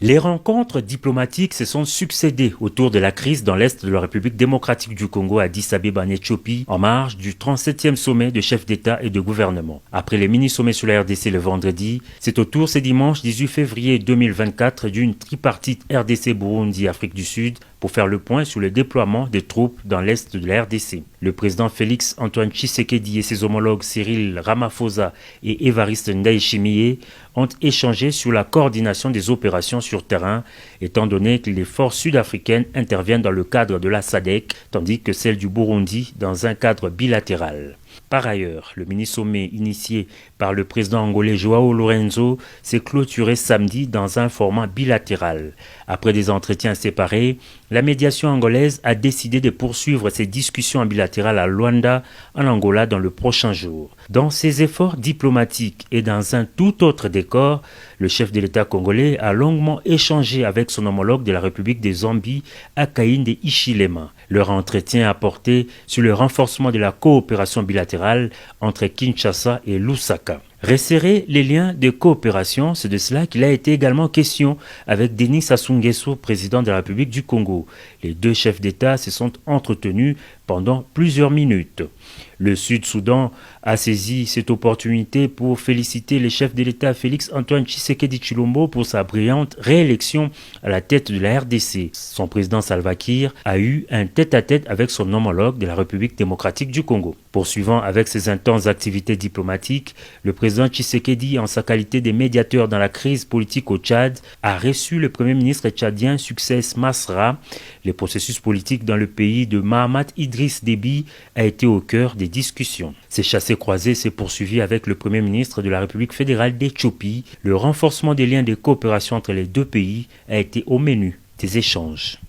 Les rencontres diplomatiques se sont succédées autour de la crise dans l'est de la République démocratique du Congo à Addis Abeba en Éthiopie, en marge du 37e sommet de chefs d'État et de gouvernement. Après les mini-sommets sur la RDC le vendredi, c'est au tour ce dimanche 18 février 2024 d'une tripartite RDC-Burundi-Afrique du Sud pour faire le point sur le déploiement des troupes dans l'est de la RDC. Le président Félix Antoine Tshisekedi et ses homologues Cyril Ramaphosa et Évariste Ndayishimiye ont échangé sur la coordination des opérations sur terrain, étant donné que les forces sud-africaines interviennent dans le cadre de la SADC, tandis que celles du Burundi dans un cadre bilatéral. Par ailleurs, le mini-sommet initié par le président angolais João Lourenço s'est clôturé samedi dans un format bilatéral. Après des entretiens séparés, la médiation angolaise a décidé de poursuivre ses discussions en bilatéral à Luanda, en Angola, dans le prochain jour. Dans ses efforts diplomatiques et dans un tout autre décor, le chef de l'État congolais a longuement échangé avec son homologue de la République des Zambie, Hakainde Hichilema. Leur entretien a porté sur le renforcement de la coopération bilatérale entre Kinshasa et Lusaka. Resserrer les liens de coopération, c'est de cela qu'il a été également question avec Denis Sassou Nguesso, président de la République du Congo. Les deux chefs d'État se sont entretenus pendant plusieurs minutes. Le Sud-Soudan a saisi cette opportunité pour féliciter le chef de l'État Félix Antoine Tshisekedi Tshilombo pour sa brillante réélection à la tête de la RDC. Son président Salva Kiir a eu un tête-à-tête avec son homologue de la République démocratique du Congo. Poursuivant avec ses intenses activités diplomatiques, le président Tshisekedi, en sa qualité de médiateur dans la crise politique au Tchad, a reçu le premier ministre tchadien Succès Masra. Le processus politique dans le pays de Mahamat Idriss Déby a été au cœur des discussions. Ces chassés-croisés s'est poursuivi avec le premier ministre de la République fédérale d'Éthiopie. Le renforcement des liens de coopération entre les deux pays a été au menu des échanges.